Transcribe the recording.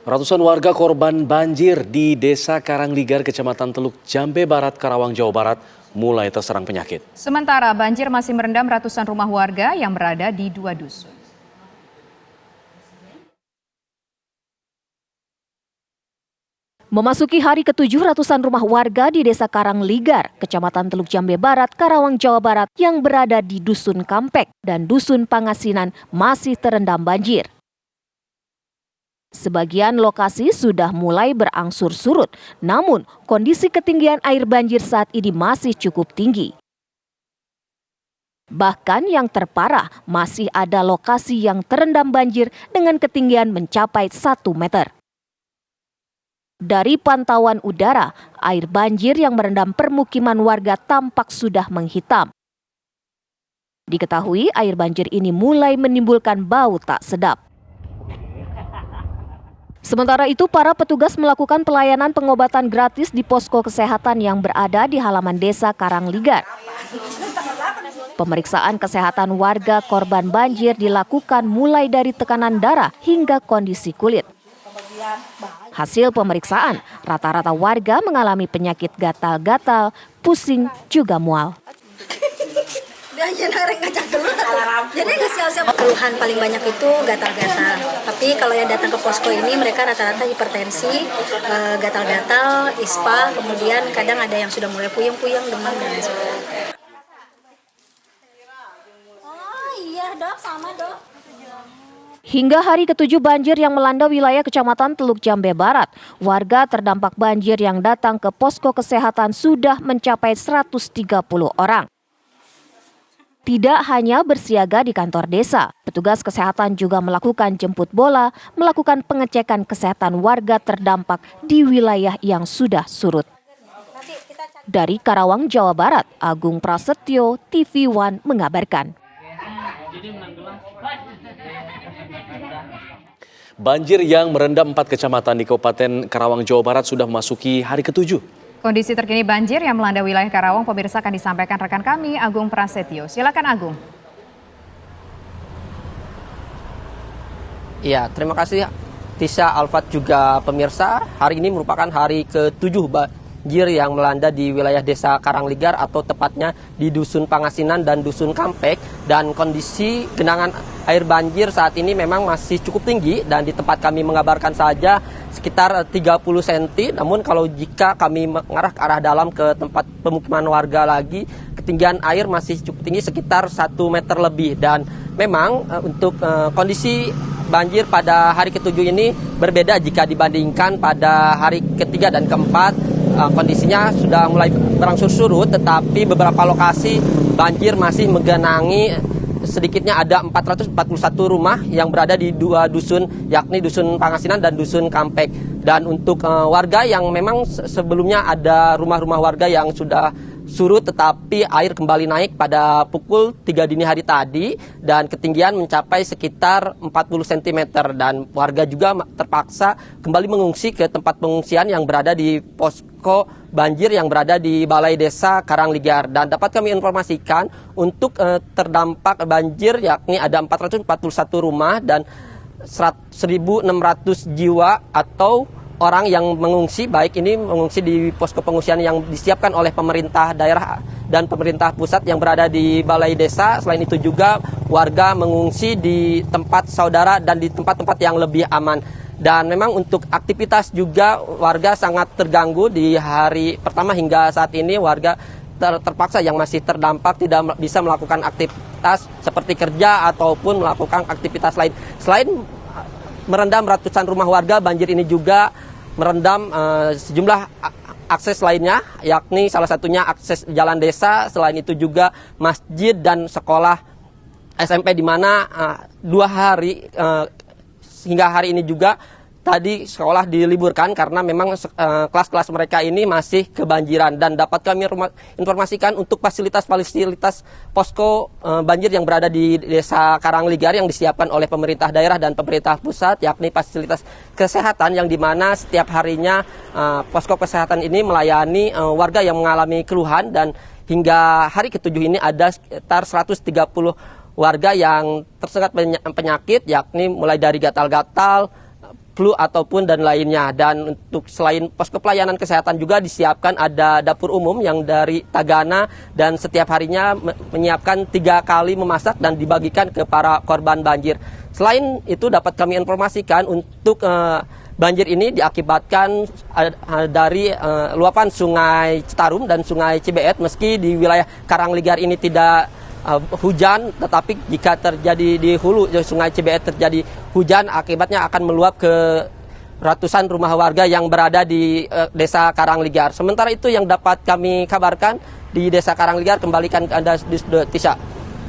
Ratusan warga korban banjir di Desa Karangligar, Kecamatan Teluk Jambe Barat, Karawang, Jawa Barat mulai terserang penyakit. Sementara banjir masih merendam ratusan rumah warga yang berada di 2 dusun. Memasuki hari ke-7, ratusan rumah warga di Desa Karangligar, Kecamatan Teluk Jambe Barat, Karawang, Jawa Barat yang berada di Dusun Kampek dan Dusun Pangasinan masih terendam banjir. Sebagian lokasi sudah mulai berangsur surut, namun kondisi ketinggian air banjir saat ini masih cukup tinggi. Bahkan yang terparah, masih ada lokasi yang terendam banjir dengan ketinggian mencapai 1 meter. Dari pantauan udara, air banjir yang merendam permukiman warga tampak sudah menghitam. Diketahui air banjir ini mulai menimbulkan bau tak sedap. Sementara itu, para petugas melakukan pelayanan pengobatan gratis di posko kesehatan yang berada di halaman Desa Karangligar. Pemeriksaan kesehatan warga korban banjir dilakukan mulai dari tekanan darah hingga kondisi kulit. Hasil pemeriksaan, rata-rata warga mengalami penyakit gatal-gatal, pusing, juga mual. Jadi keluhan paling banyak itu gatal-gatal. Tapi kalau yang datang ke posko ini mereka rata-rata hipertensi, gatal-gatal, ispa, kemudian kadang ada yang sudah mulai puyeng-puyeng, demam dan sebagainya. Oh iya dok, sama dok. Hingga hari ke-7 banjir yang melanda wilayah Kecamatan Teluk Jambe Barat, warga terdampak banjir yang datang ke posko kesehatan sudah mencapai 130 orang. Tidak hanya bersiaga di kantor desa, petugas kesehatan juga melakukan jemput bola, melakukan pengecekan kesehatan warga terdampak di wilayah yang sudah surut. Dari Karawang, Jawa Barat, Agung Prasetyo, TV One mengabarkan. Banjir yang merendam 4 kecamatan di Kabupaten Karawang, Jawa Barat sudah memasuki hari ke-7. Kondisi terkini banjir yang melanda wilayah Karawang, pemirsa, akan disampaikan rekan kami Agung Prasetyo. Silakan Agung. Ya, terima kasih Tisha, Alfat, juga pemirsa. Hari ini merupakan hari ke-7 banjir yang melanda di wilayah Desa Karangligar atau tepatnya di Dusun Pangasinan dan Dusun Kampek. Dan kondisi genangan air banjir saat ini memang masih cukup tinggi dan di tempat kami mengabarkan saja sekitar 30 cm. Namun kalau jika kami mengarah ke arah dalam ke tempat pemukiman warga lagi, ketinggian air masih cukup tinggi sekitar 1 meter lebih. Dan memang untuk kondisi banjir pada hari ke-7 ini berbeda jika dibandingkan pada hari ke-3 dan ke-4. Kondisinya sudah mulai berangsur surut, tetapi beberapa lokasi banjir masih menggenangi. Sedikitnya ada 441 rumah yang berada di 2 dusun, yakni Dusun Pangasinan dan Dusun Kampek. Dan untuk warga yang memang sebelumnya ada rumah-rumah warga yang sudah surut, tetapi air kembali naik pada pukul 3 dini hari tadi dan ketinggian mencapai sekitar 40 cm. Dan warga juga terpaksa kembali mengungsi ke tempat pengungsian yang berada di posko banjir yang berada di Balai Desa Karangligar. Dan dapat kami informasikan untuk terdampak banjir yakni ada 441 rumah dan 1.600 jiwa atau orang yang mengungsi, baik ini mengungsi di posko pengungsian yang disiapkan oleh pemerintah daerah dan pemerintah pusat yang berada di Balai Desa. Selain itu juga warga mengungsi di tempat saudara dan di tempat-tempat yang lebih aman. Dan memang untuk aktivitas juga warga sangat terganggu di hari pertama hingga saat ini. Warga terpaksa yang masih terdampak tidak bisa melakukan aktivitas seperti kerja ataupun melakukan aktivitas lain. Selain merendam ratusan rumah warga, banjir ini juga merendam sejumlah akses lainnya, yakni salah satunya akses jalan desa. Selain itu juga masjid dan sekolah SMP, di mana 2 hari hingga hari ini juga tadi sekolah diliburkan karena memang kelas-kelas mereka ini masih kebanjiran. Dan dapat kami informasikan untuk fasilitas-fasilitas posko banjir yang berada di Desa Karangligar yang disiapkan oleh pemerintah daerah dan pemerintah pusat, yakni fasilitas kesehatan yang dimana setiap harinya posko kesehatan ini melayani warga yang mengalami keluhan. Dan hingga hari ke-7 ini ada sekitar 130 warga yang tersengat penyakit, yakni mulai dari gatal-gatal, flu ataupun dan lainnya. Dan untuk selain posko pelayanan kesehatan juga disiapkan ada dapur umum yang dari Tagana dan setiap harinya menyiapkan 3 kali memasak dan dibagikan ke para korban banjir. Selain itu dapat kami informasikan untuk banjir ini diakibatkan dari luapan Sungai Citarum dan Sungai Cibeet. Meski di wilayah Karangligar ini tidak hujan, tetapi jika terjadi di hulu Sungai Cibeet terjadi hujan, akibatnya akan meluap ke ratusan rumah warga yang berada di Desa Karangligar. Sementara itu yang dapat kami kabarkan di Desa Karangligar, kembalikan ke Anda di Studio Tisha.